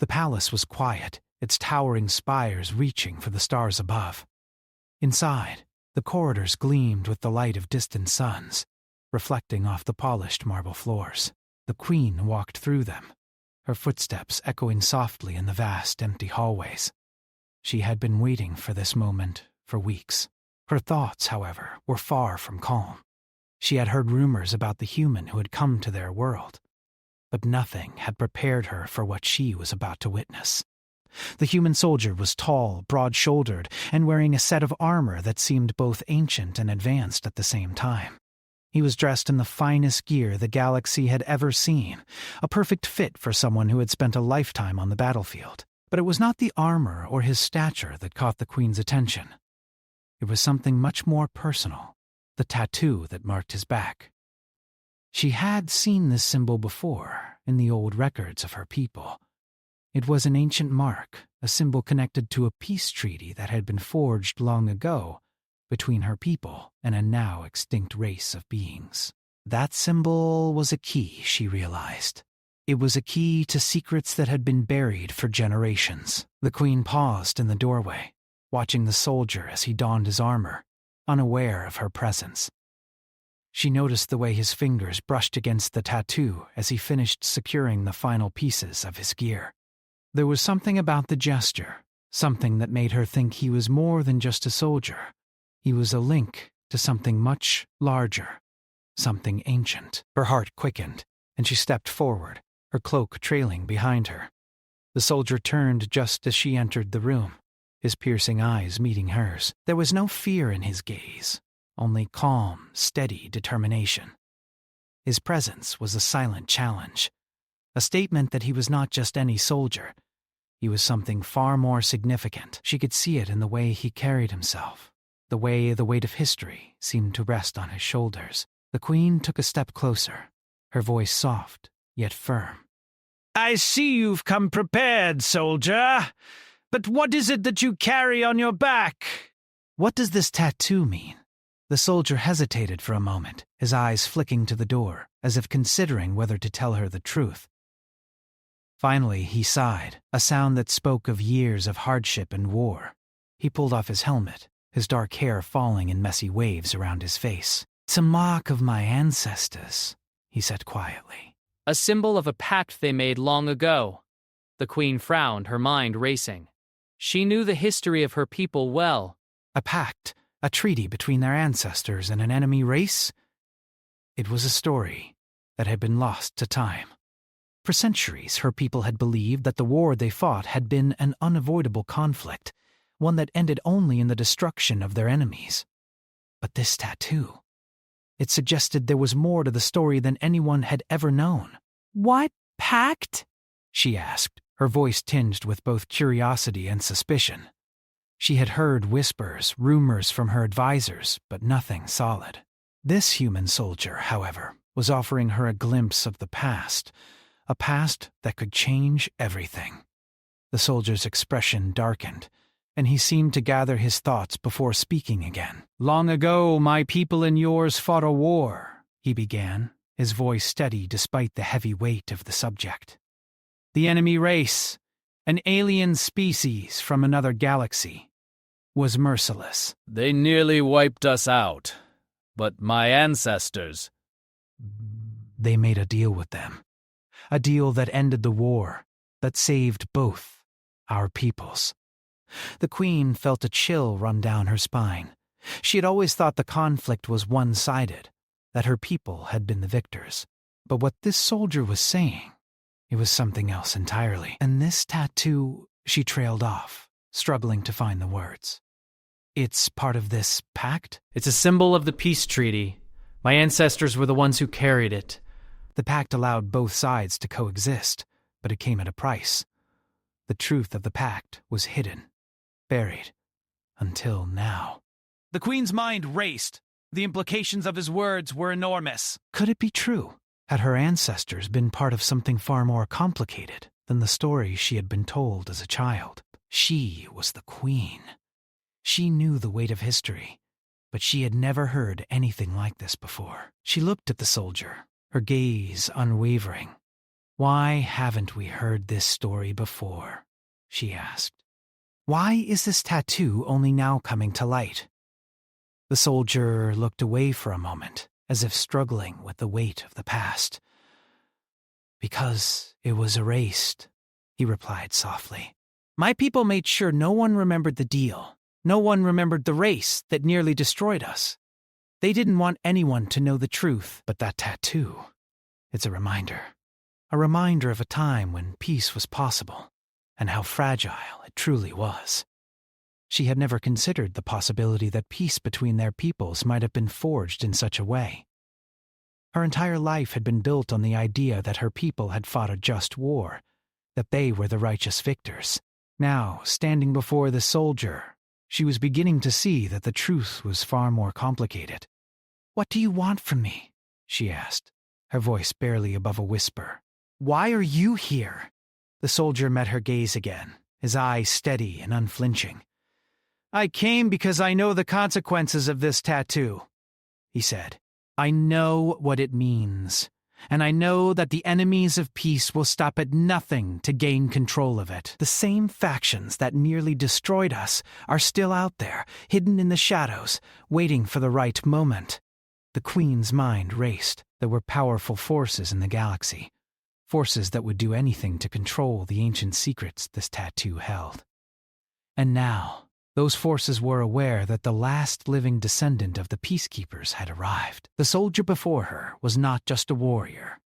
The palace was quiet, its towering spires reaching for the stars above. Inside, the corridors gleamed with the light of distant suns, reflecting off the polished marble floors. The queen walked through them, her footsteps echoing softly in the vast, empty hallways. She had been waiting for this moment for weeks. Her thoughts, however, were far from calm. She had heard rumors about the human who had come to their world, but nothing had prepared her for what she was about to witness. The human soldier was tall, broad-shouldered, and wearing a set of armor that seemed both ancient and advanced at the same time. He was dressed in the finest gear the galaxy had ever seen, a perfect fit for someone who had spent a lifetime on the battlefield. But it was not the armor or his stature that caught the queen's attention. It was something much more personal, the tattoo that marked his back. She had seen this symbol before in the old records of her people. It was an ancient mark, a symbol connected to a peace treaty that had been forged long ago between her people and a now extinct race of beings. That symbol was a key, she realized. It was a key to secrets that had been buried for generations. The queen paused in the doorway, watching the soldier as he donned his armor, unaware of her presence. She noticed the way his fingers brushed against the tattoo as he finished securing the final pieces of his gear. There was something about the gesture, something that made her think he was more than just a soldier. He was a link to something much larger, something ancient. Her heart quickened, and she stepped forward, her cloak trailing behind her. The soldier turned just as she entered the room, his piercing eyes meeting hers. There was no fear in his gaze, only calm, steady determination. His presence was a silent challenge, a statement that he was not just any soldier. He was something far more significant. She could see it in the way he carried himself, the way the weight of history seemed to rest on his shoulders. The queen took a step closer, her voice soft yet firm. "I see you've come prepared, soldier. But what is it that you carry on your back?" "What does this tattoo mean?" The soldier hesitated for a moment, his eyes flicking to the door, as if considering whether to tell her the truth. Finally, he sighed, a sound that spoke of years of hardship and war. He pulled off his helmet, his dark hair falling in messy waves around his face. "It's a mark of my ancestors," he said quietly. A symbol of a pact they made long ago. The queen frowned, her mind racing. She knew the history of her people well. A pact, a treaty between their ancestors and an enemy race? It was a story that had been lost to time. For centuries, her people had believed that the war they fought had been an unavoidable conflict, one that ended only in the destruction of their enemies. But this tattoo, it suggested there was more to the story than anyone had ever known. "What pact?" she asked, her voice tinged with both curiosity and suspicion. She had heard whispers, rumors from her advisors, but nothing solid. This human soldier, however, was offering her a glimpse of the past, a past that could change everything. The soldier's expression darkened, and he seemed to gather his thoughts before speaking again. "Long ago, my people and yours fought a war," he began, his voice steady despite the heavy weight of the subject. "The enemy race, an alien species from another galaxy, was merciless. They nearly wiped us out, but my ancestors..." They made a deal with them. A deal that ended the war, that saved both our peoples. The queen felt a chill run down her spine. She had always thought the conflict was one-sided, that her people had been the victors. But what this soldier was saying, it was something else entirely. And this tattoo, she trailed off, struggling to find the words. "It's part of this pact?" "It's a symbol of the peace treaty. My ancestors were the ones who carried it." The pact allowed both sides to coexist, but it came at a price. The truth of the pact was hidden, buried, until now. The queen's mind raced. The implications of his words were enormous. Could it be true? Had her ancestors been part of something far more complicated than the stories she had been told as a child? She was the queen. She knew the weight of history, but she had never heard anything like this before. She looked at the soldier, her gaze unwavering. "Why haven't we heard this story before?" she asked. "Why is this tattoo only now coming to light?" The soldier looked away for a moment, as if struggling with the weight of the past. "Because it was erased," he replied softly. "My people made sure no one remembered the deal. No one remembered the race that nearly destroyed us. They didn't want anyone to know the truth, but that tattoo, it's a reminder. A reminder of a time when peace was possible, and how fragile it truly was." She had never considered the possibility that peace between their peoples might have been forged in such a way. Her entire life had been built on the idea that her people had fought a just war, that they were the righteous victors. Now, standing before the soldier, she was beginning to see that the truth was far more complicated. "What do you want from me?" she asked, her voice barely above a whisper. "Why are you here?" The soldier met her gaze again, his eyes steady and unflinching. "I came because I know the consequences of this tattoo," he said. "I know what it means, and I know that the enemies of peace will stop at nothing to gain control of it. The same factions that nearly destroyed us are still out there, hidden in the shadows, waiting for the right moment." The Queen's mind raced. There were powerful forces in the galaxy, forces that would do anything to control the ancient secrets this tattoo held. And now, those forces were aware that the last living descendant of the peacekeepers had arrived. The soldier before her was not just a warrior.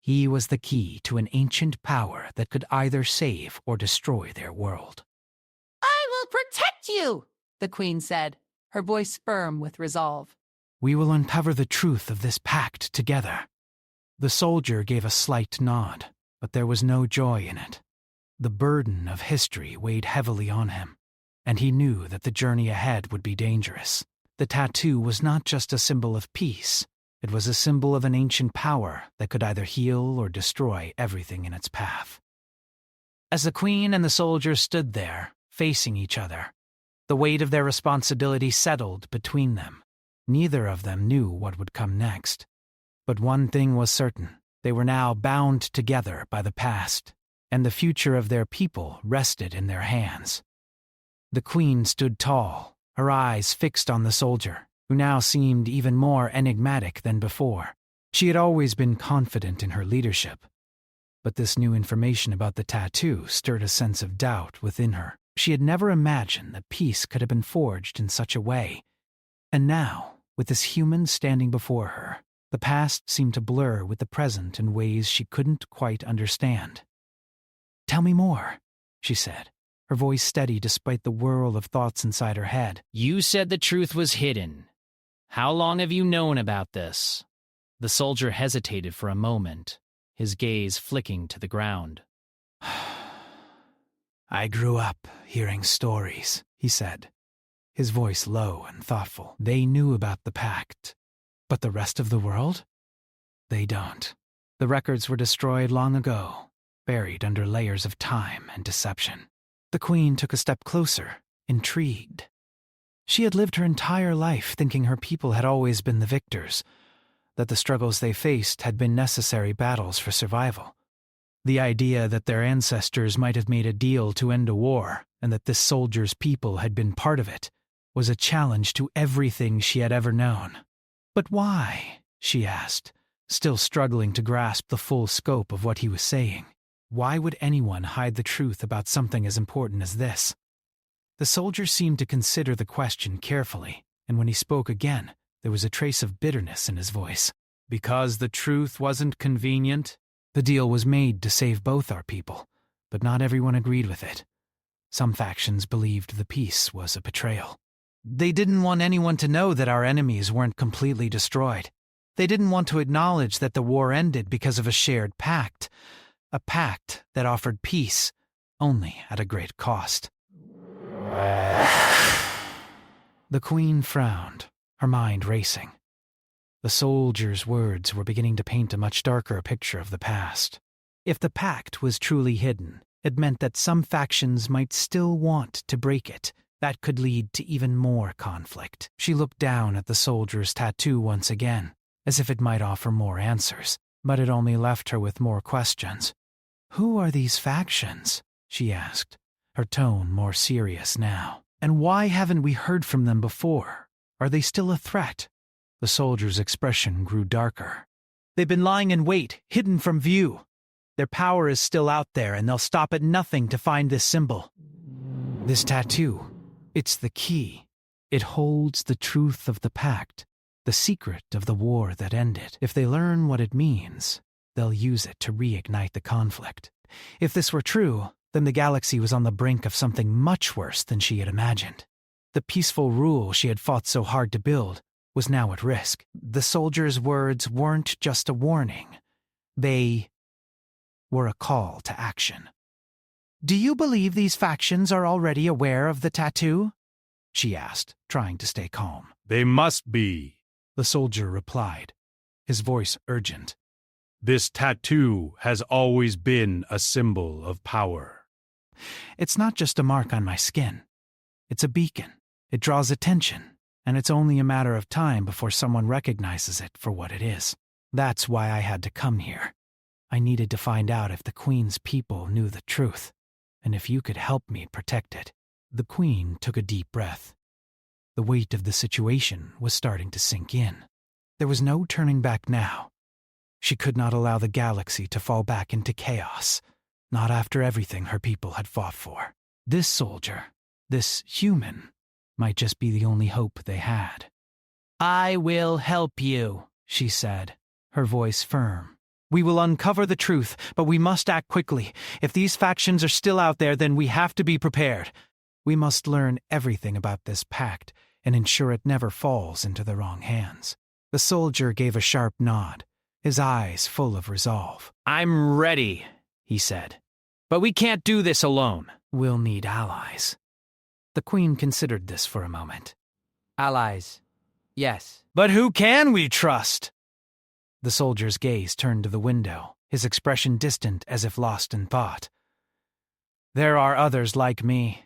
He was the key to an ancient power that could either save or destroy their world. "I will protect you," the Queen said, her voice firm with resolve. "We will uncover the truth of this pact together." The soldier gave a slight nod, but there was no joy in it. The burden of history weighed heavily on him, and he knew that the journey ahead would be dangerous. The tattoo was not just a symbol of peace. It was a symbol of an ancient power that could either heal or destroy everything in its path. As the Queen and the soldier stood there, facing each other, the weight of their responsibility settled between them. Neither of them knew what would come next. But one thing was certain. They were now bound together by the past, and the future of their people rested in their hands. The Queen stood tall, her eyes fixed on the soldier, who now seemed even more enigmatic than before. She had always been confident in her leadership, but this new information about the tattoo stirred a sense of doubt within her. She had never imagined that peace could have been forged in such a way. And now, with this human standing before her, the past seemed to blur with the present in ways she couldn't quite understand. "Tell me more," she said, her voice steady despite the whirl of thoughts inside her head. "You said the truth was hidden. How long have you known about this?" The soldier hesitated for a moment, his gaze flicking to the ground. "I grew up hearing stories," he said, his voice low and thoughtful. "They knew about the pact, but the rest of the world? They don't. The records were destroyed long ago, buried under layers of time and deception." The Queen took a step closer, intrigued. She had lived her entire life thinking her people had always been the victors, that the struggles they faced had been necessary battles for survival. The idea that their ancestors might have made a deal to end a war, and that this soldier's people had been part of it, was a challenge to everything she had ever known. "But why?" she asked, still struggling to grasp the full scope of what he was saying. Why would anyone hide the truth about something as important as this? The soldier seemed to consider the question carefully, and when he spoke again, there was a trace of bitterness in his voice. "Because the truth wasn't convenient? The deal was made to save both our people, but not everyone agreed with it. Some factions believed the peace was a betrayal. They didn't want anyone to know that our enemies weren't completely destroyed. They didn't want to acknowledge that the war ended because of a shared pact, a pact that offered peace, only at a great cost." The Queen frowned, her mind racing. The soldier's words were beginning to paint a much darker picture of the past. If the pact was truly hidden, it meant that some factions might still want to break it. That could lead to even more conflict. She looked down at the soldier's tattoo once again, as if it might offer more answers. but it only left her with more questions. Who are these factions? She asked, her tone more serious now. And why haven't we heard from them before? Are they still a threat? The soldier's expression grew darker. They've been lying in wait, hidden from view. Their power is still out there, and they'll stop at nothing to find this symbol. This tattoo, it's the key. It holds the truth of the pact, the secret of the war that ended. If they learn what it means, they'll use it to reignite the conflict. If this were true, then the galaxy was on the brink of something much worse than she had imagined. The peaceful rule she had fought so hard to build was now at risk. The soldier's words weren't just a warning. They were a call to action. Do you believe these factions are already aware of the tattoo? She asked, trying to stay calm. They must be, the soldier replied, his voice urgent. This tattoo has always been a symbol of power. It's not just a mark on my skin. It's a beacon. It draws attention, and it's only a matter of time before someone recognizes it for what it is. That's why I had to come here. I needed to find out if the Queen's people knew the truth, and if you could help me protect it. The Queen took a deep breath. The weight of the situation was starting to sink in. There was no turning back now. She could not allow the galaxy to fall back into chaos, not after everything her people had fought for. This soldier, this human, might just be the only hope they had. I will help you, she said, her voice firm. We will uncover the truth, but we must act quickly. If these factions are still out there, then we have to be prepared. We must learn everything about this pact and ensure it never falls into the wrong hands. The soldier gave a sharp nod, his eyes full of resolve. I'm ready, he said. But we can't do this alone. We'll need allies. The Queen considered this for a moment. Allies. Yes. But who can we trust? The soldier's gaze turned to the window, his expression distant as if lost in thought. There are others like me.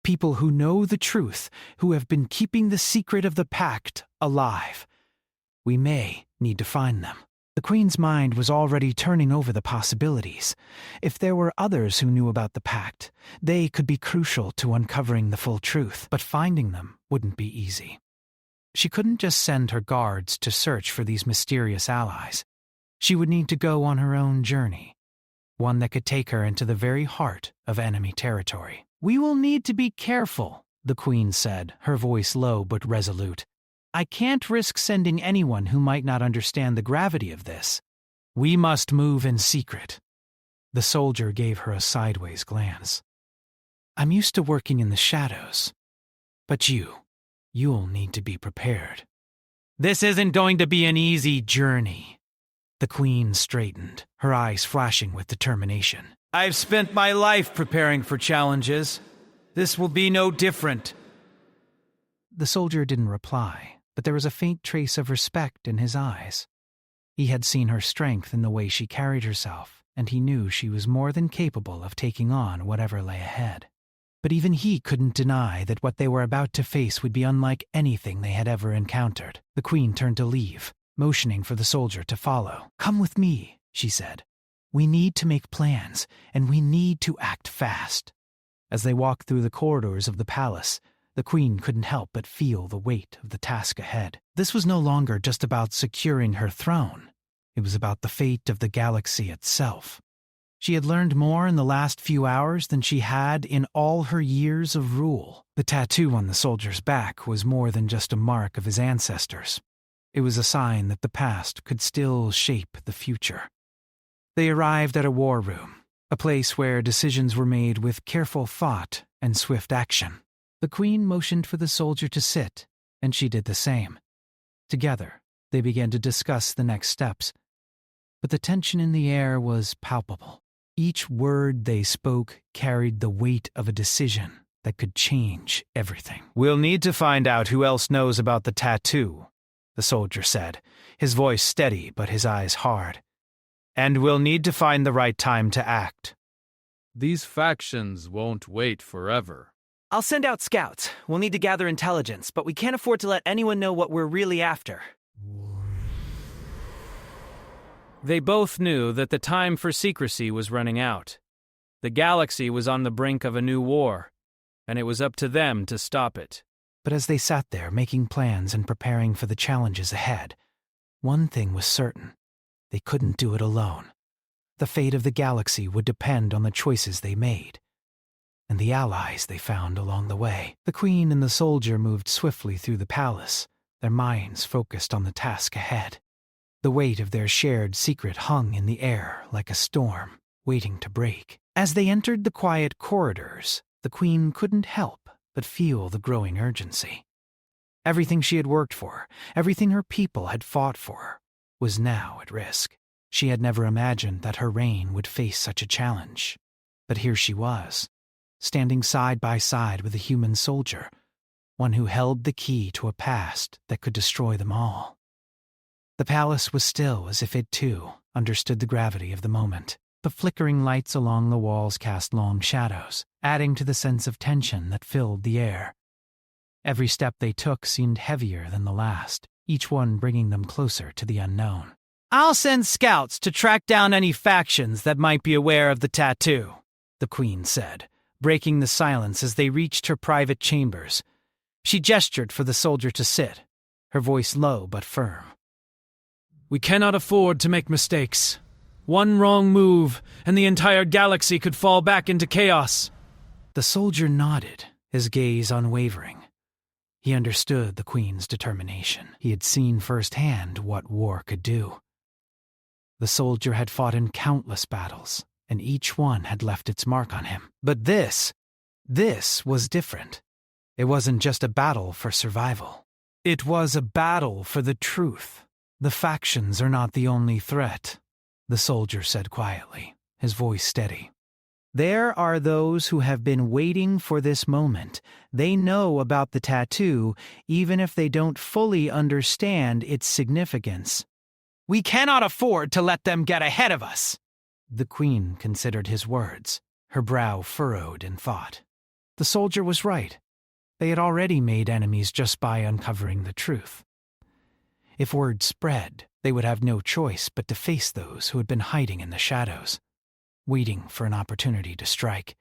People who know the truth, who have been keeping the secret of the pact alive. We may need to find them. The Queen's mind was already turning over the possibilities. If there were others who knew about the pact, they could be crucial to uncovering the full truth, but finding them wouldn't be easy. She couldn't just send her guards to search for these mysterious allies. She would need to go on her own journey, one that could take her into the very heart of enemy territory. We will need to be careful, the Queen said, her voice low but resolute. I can't risk sending anyone who might not understand the gravity of this. We must move in secret. The soldier gave her a sideways glance. I'm used to working in the shadows, but you'll need to be prepared. This isn't going to be an easy journey. The Queen straightened, her eyes flashing with determination. I've spent my life preparing for challenges. This will be no different. The soldier didn't reply, but there was a faint trace of respect in his eyes. He had seen her strength in the way she carried herself, and he knew she was more than capable of taking on whatever lay ahead. But even he couldn't deny that what they were about to face would be unlike anything they had ever encountered. The Queen turned to leave, motioning for the soldier to follow. Come with me, she said. We need to make plans, and we need to act fast. As they walked through the corridors of the palace, the Queen couldn't help but feel the weight of the task ahead. This was no longer just about securing her throne. It was about the fate of the galaxy itself. She had learned more in the last few hours than she had in all her years of rule. The tattoo on the soldier's back was more than just a mark of his ancestors. It was a sign that the past could still shape the future. They arrived at a war room, a place where decisions were made with careful thought and swift action. The Queen motioned for the soldier to sit, and she did the same. Together, they began to discuss the next steps. But the tension in the air was palpable. Each word they spoke carried the weight of a decision that could change everything. We'll need to find out who else knows about the tattoo, the soldier said, his voice steady but his eyes hard. And we'll need to find the right time to act. These factions won't wait forever. I'll send out scouts. We'll need to gather intelligence, but we can't afford to let anyone know what we're really after. They both knew that the time for secrecy was running out. The galaxy was on the brink of a new war, and it was up to them to stop it. But as they sat there making plans and preparing for the challenges ahead, one thing was certain. They couldn't do it alone. The fate of the galaxy would depend on the choices they made, and the allies they found along the way. The Queen and the soldier moved swiftly through the palace, their minds focused on the task ahead. The weight of their shared secret hung in the air like a storm, waiting to break. As they entered the quiet corridors, the Queen couldn't help but feel the growing urgency. Everything she had worked for, everything her people had fought for, was now at risk. She had never imagined that her reign would face such a challenge. But here she was, standing side by side with a human soldier, one who held the key to a past that could destroy them all. The palace was still as if it, too, understood the gravity of the moment. The flickering lights along the walls cast long shadows, adding to the sense of tension that filled the air. Every step they took seemed heavier than the last, each one bringing them closer to the unknown. "I'll send scouts to track down any factions that might be aware of the tattoo," the Queen said, breaking the silence as they reached her private chambers. She gestured for the soldier to sit, her voice low but firm. We cannot afford to make mistakes. One wrong move, and the entire galaxy could fall back into chaos. The soldier nodded, his gaze unwavering. He understood the Queen's determination. He had seen firsthand what war could do. The soldier had fought in countless battles, and each one had left its mark on him. But this was different. It wasn't just a battle for survival. It was a battle for the truth. The factions are not the only threat, the soldier said quietly, his voice steady. There are those who have been waiting for this moment. They know about the tattoo, even if they don't fully understand its significance. We cannot afford to let them get ahead of us. The Queen considered his words, her brow furrowed in thought. The soldier was right. They had already made enemies just by uncovering the truth. If word spread, they would have no choice but to face those who had been hiding in the shadows, waiting for an opportunity to strike.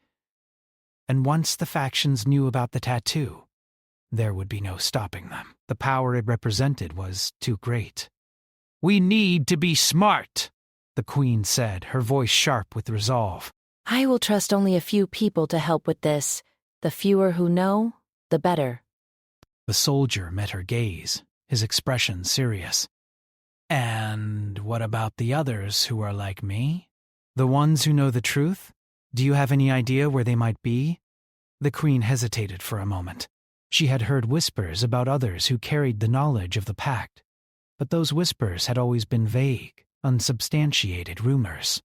And once the factions knew about the tattoo, there would be no stopping them. The power it represented was too great. We need to be smart, the Queen said, her voice sharp with resolve. I will trust only a few people to help with this. The fewer who know, the better. The soldier met her gaze, his expression serious. And what about the others who are like me? The ones who know the truth? Do you have any idea where they might be? The Queen hesitated for a moment. She had heard whispers about others who carried the knowledge of the pact, but those whispers had always been vague, unsubstantiated rumors.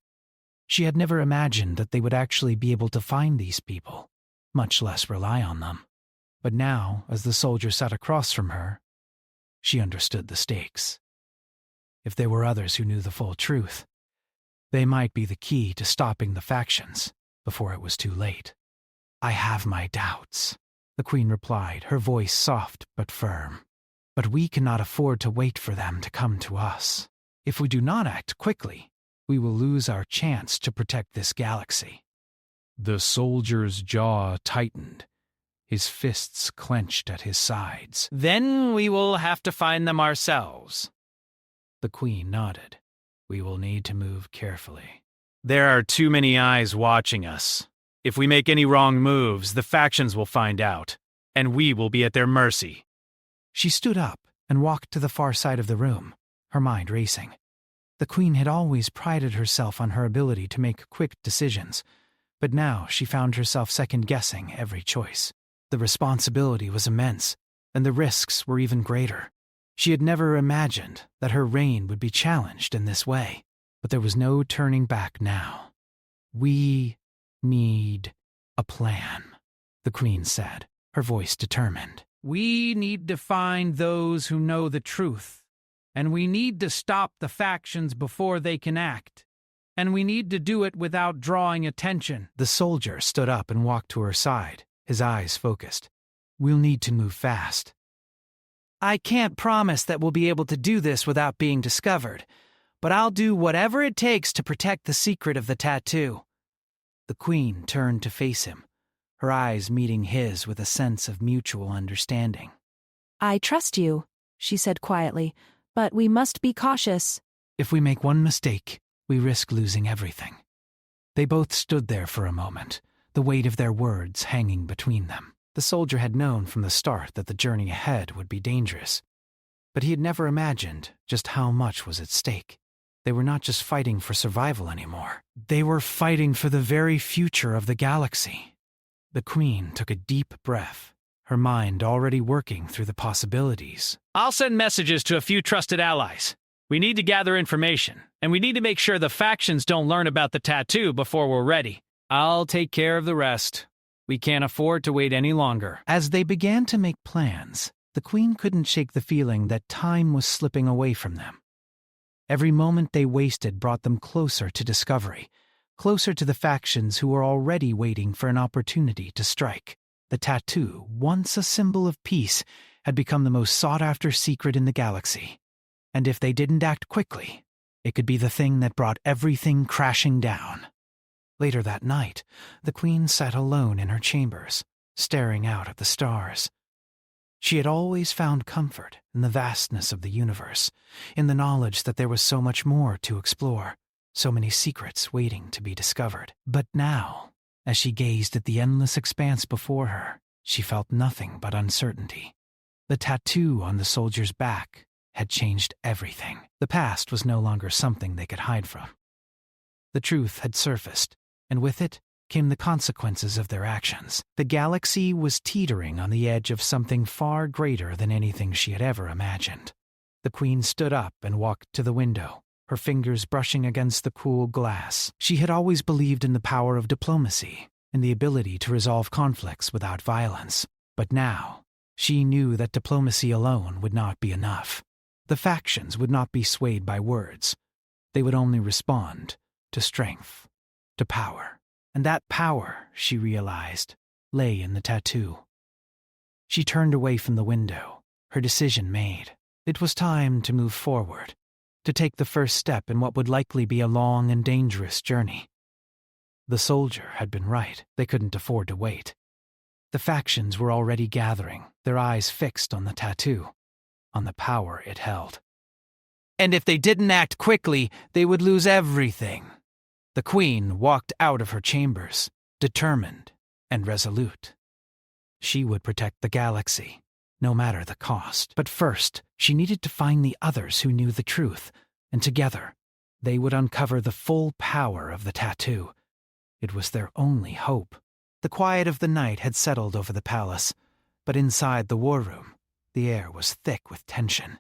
She had never imagined that they would actually be able to find these people, much less rely on them. But now, as the soldier sat across from her, she understood the stakes. If there were others who knew the full truth, they might be the key to stopping the factions before it was too late. I have my doubts, the Queen replied, her voice soft but firm. But we cannot afford to wait for them to come to us. If we do not act quickly, we will lose our chance to protect this galaxy. The soldier's jaw tightened, his fists clenched at his sides. Then we will have to find them ourselves. The Queen nodded. We will need to move carefully. There are too many eyes watching us. If we make any wrong moves, the factions will find out, and we will be at their mercy. She stood up and walked to the far side of the room, her mind racing. The Queen had always prided herself on her ability to make quick decisions, but now she found herself second-guessing every choice. The responsibility was immense, and the risks were even greater. She had never imagined that her reign would be challenged in this way, but there was no turning back now. We need a plan, the Queen said, her voice determined. We need to find those who know the truth, and we need to stop the factions before they can act, and we need to do it without drawing attention. The soldier stood up and walked to her side, his eyes focused. We'll need to move fast. I can't promise that we'll be able to do this without being discovered, but I'll do whatever it takes to protect the secret of the tattoo. The Queen turned to face him, her eyes meeting his with a sense of mutual understanding. I trust you, she said quietly, but we must be cautious. If we make one mistake, we risk losing everything. They both stood there for a moment, the weight of their words hanging between them. The soldier had known from the start that the journey ahead would be dangerous, but he had never imagined just how much was at stake. They were not just fighting for survival anymore. They were fighting for the very future of the galaxy. The Queen took a deep breath, her mind already working through the possibilities. I'll send messages to a few trusted allies. We need to gather information, and we need to make sure the factions don't learn about the tattoo before we're ready. I'll take care of the rest. We can't afford to wait any longer. As they began to make plans, the Queen couldn't shake the feeling that time was slipping away from them. Every moment they wasted brought them closer to discovery, closer to the factions who were already waiting for an opportunity to strike. The tattoo, once a symbol of peace, had become the most sought-after secret in the galaxy. And if they didn't act quickly, it could be the thing that brought everything crashing down. Later that night, the Queen sat alone in her chambers, staring out at the stars. She had always found comfort in the vastness of the universe, in the knowledge that there was so much more to explore, so many secrets waiting to be discovered. But now, as she gazed at the endless expanse before her, she felt nothing but uncertainty. The tattoo on the soldier's back had changed everything. The past was no longer something they could hide from. The truth had surfaced, and with it came the consequences of their actions. The galaxy was teetering on the edge of something far greater than anything she had ever imagined. The Queen stood up and walked to the window, her fingers brushing against the cool glass. She had always believed in the power of diplomacy, in the ability to resolve conflicts without violence. But now, she knew that diplomacy alone would not be enough. The factions would not be swayed by words. They would only respond to strength, to power. And that power, she realized, lay in the tattoo. She turned away from the window, her decision made. It was time to move forward, to take the first step in what would likely be a long and dangerous journey. The soldier had been right. They couldn't afford to wait. The factions were already gathering, their eyes fixed on the tattoo, on the power it held. And if they didn't act quickly, they would lose everything. The Queen walked out of her chambers, determined and resolute. She would protect the galaxy, no matter the cost. But first, she needed to find the others who knew the truth, and together, they would uncover the full power of the tattoo. It was their only hope. The quiet of the night had settled over the palace, but inside the war room, the air was thick with tension.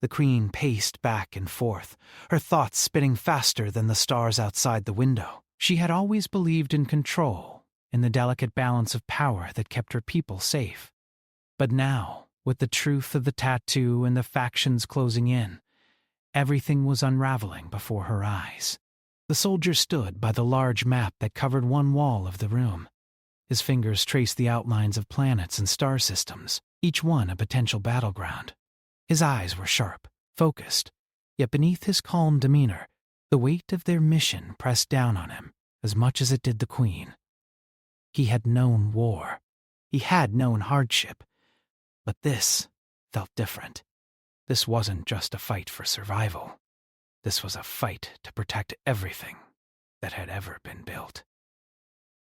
The Queen paced back and forth, her thoughts spinning faster than the stars outside the window. She had always believed in control, in the delicate balance of power that kept her people safe. But now, with the truth of the tattoo and the factions closing in, everything was unraveling before her eyes. The soldier stood by the large map that covered one wall of the room. His fingers traced the outlines of planets and star systems, each one a potential battleground. His eyes were sharp, focused, yet beneath his calm demeanor, the weight of their mission pressed down on him as much as it did the Queen. He had known war. He had known hardship. But this felt different. This wasn't just a fight for survival. This was a fight to protect everything that had ever been built.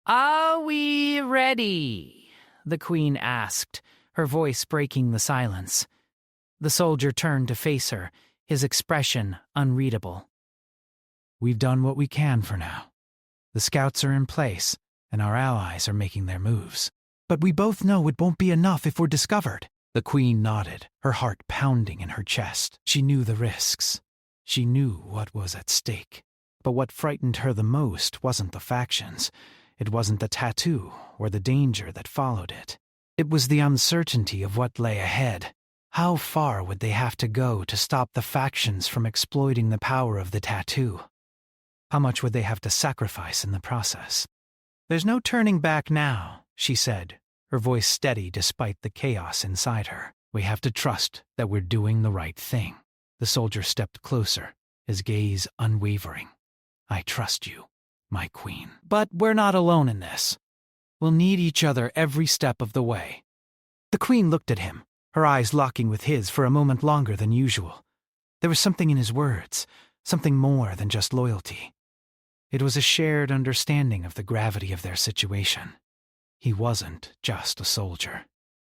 "Are we ready?" the Queen asked, her voice breaking the silence. The soldier turned to face her, his expression unreadable. "We've done what we can for now. The scouts are in place, and our allies are making their moves. But we both know it won't be enough if we're discovered." The Queen nodded, her heart pounding in her chest. She knew the risks. She knew what was at stake. But what frightened her the most wasn't the factions. It wasn't the tattoo or the danger that followed it. It was the uncertainty of what lay ahead. How far would they have to go to stop the factions from exploiting the power of the tattoo? How much would they have to sacrifice in the process? "There's no turning back now," she said, her voice steady despite the chaos inside her. "We have to trust that we're doing the right thing." The soldier stepped closer, his gaze unwavering. I trust you, my queen. But we're not alone in this. We'll need each other every step of the way. The queen looked at him, her eyes locking with his for a moment longer than usual. There was something in his words, something more than just loyalty. It was a shared understanding of the gravity of their situation. He wasn't just a soldier.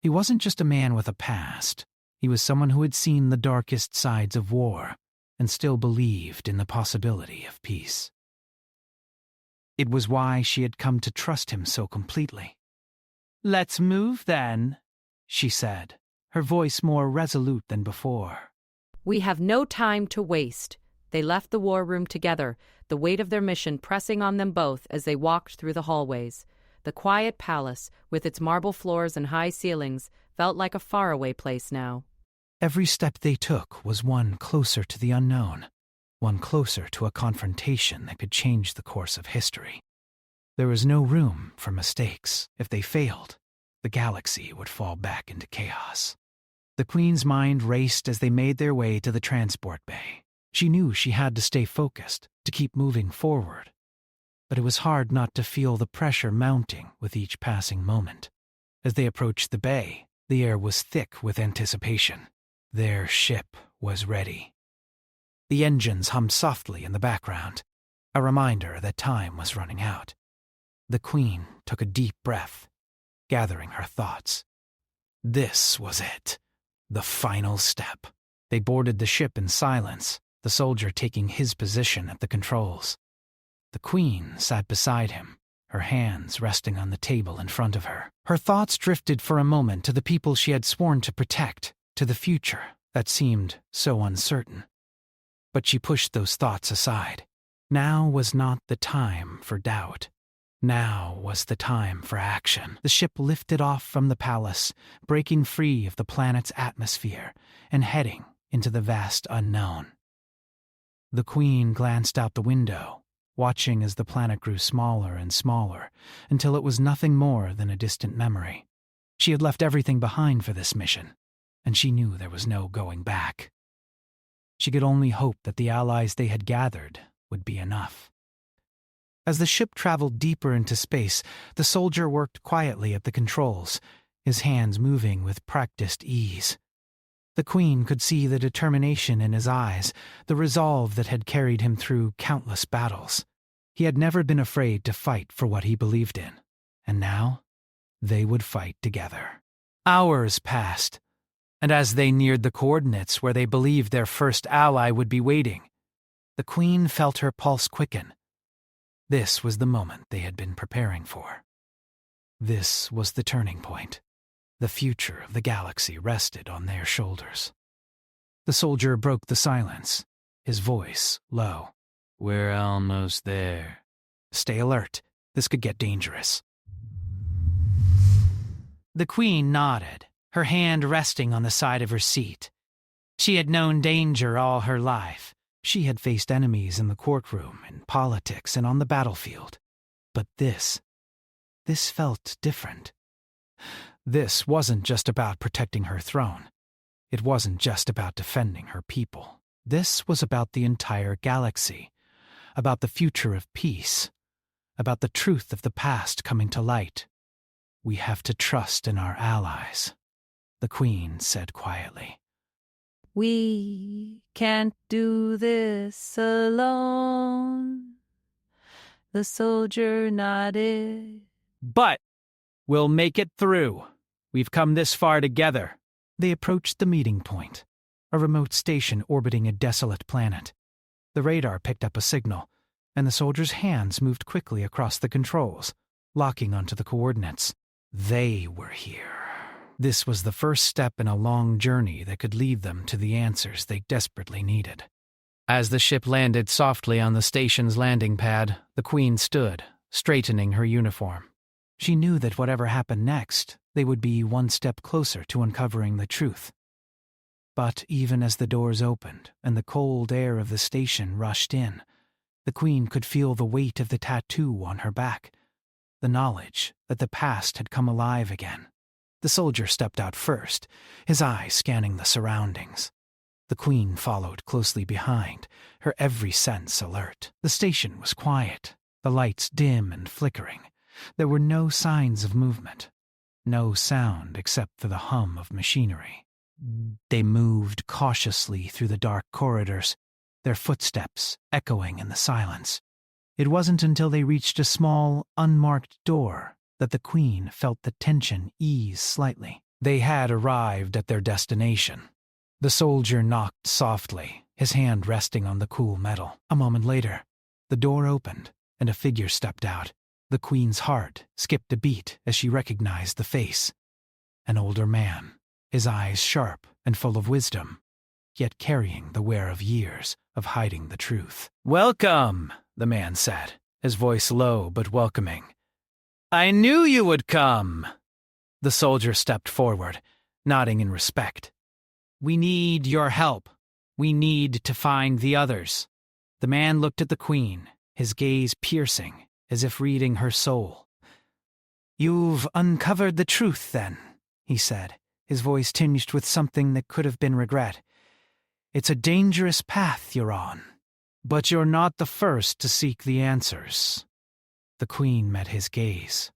He wasn't just a man with a past. He was someone who had seen the darkest sides of war and still believed in the possibility of peace. It was why she had come to trust him so completely. Let's move then, she said, her voice more resolute than before. We have no time to waste. They left the war room together, the weight of their mission pressing on them both as they walked through the hallways. The quiet palace, with its marble floors and high ceilings, felt like a faraway place now. Every step they took was one closer to the unknown, one closer to a confrontation that could change the course of history. There was no room for mistakes. If they failed, the galaxy would fall back into chaos. The Queen's mind raced as they made their way to the transport bay. She knew she had to stay focused, to keep moving forward. But it was hard not to feel the pressure mounting with each passing moment. As they approached the bay, the air was thick with anticipation. Their ship was ready. The engines hummed softly in the background, a reminder that time was running out. The Queen took a deep breath, gathering her thoughts. This was it, the final step. They boarded the ship in silence, the soldier taking his position at the controls. The Queen sat beside him, her hands resting on the table in front of her. Her thoughts drifted for a moment to the people she had sworn to protect, to the future that seemed so uncertain. But she pushed those thoughts aside. Now was not the time for doubt. Now was the time for action. The ship lifted off from the palace, breaking free of the planet's atmosphere and heading into the vast unknown. The Queen glanced out the window, watching as the planet grew smaller and smaller until it was nothing more than a distant memory. She had left everything behind for this mission, and she knew there was no going back. She could only hope that the allies they had gathered would be enough. As the ship traveled deeper into space, the soldier worked quietly at the controls, his hands moving with practiced ease. The Queen could see the determination in his eyes, the resolve that had carried him through countless battles. He had never been afraid to fight for what he believed in, and now they would fight together. Hours passed, and as they neared the coordinates where they believed their first ally would be waiting, the Queen felt her pulse quicken. This was the moment they had been preparing for. This was the turning point. The future of the galaxy rested on their shoulders. The soldier broke the silence, his voice low. We're almost there. Stay alert. This could get dangerous. The Queen nodded, her hand resting on the side of her seat. She had known danger all her life. She had faced enemies in the courtroom, in politics, and on the battlefield. But this felt different. This wasn't just about protecting her throne. It wasn't just about defending her people. This was about the entire galaxy, about the future of peace, about the truth of the past coming to light. We have to trust in our allies, the Queen said quietly. We can't do this alone. The soldier nodded. But we'll make it through. We've come this far together. They approached the meeting point, a remote station orbiting a desolate planet. The radar picked up a signal, and the soldiers' hands moved quickly across the controls, locking onto the coordinates. They were here. This was the first step in a long journey that could lead them to the answers they desperately needed. As the ship landed softly on the station's landing pad, the Queen stood, straightening her uniform. She knew that whatever happened next, they would be one step closer to uncovering the truth. But even as the doors opened and the cold air of the station rushed in, the Queen could feel the weight of the tattoo on her back, the knowledge that the past had come alive again. The soldier stepped out first, his eyes scanning the surroundings. The Queen followed closely behind, her every sense alert. The station was quiet, the lights dim and flickering. There were no signs of movement, no sound except for the hum of machinery. They moved cautiously through the dark corridors, their footsteps echoing in the silence. It wasn't until they reached a small, unmarked door that the Queen felt the tension ease slightly. They had arrived at their destination. The soldier knocked softly, his hand resting on the cool metal. A moment later, the door opened and a figure stepped out. The Queen's heart skipped a beat as she recognized the face. An older man, his eyes sharp and full of wisdom, yet carrying the wear of years of hiding the truth. "Welcome," the man said, his voice low but welcoming. "I knew you would come." The soldier stepped forward, nodding in respect. "We need your help. We need to find the others." The man looked at the Queen, his gaze piercing, as if reading her soul. "You've uncovered the truth, then," he said, his voice tinged with something that could have been regret. "It's a dangerous path you're on, but you're not the first to seek the answers." The Queen met his gaze,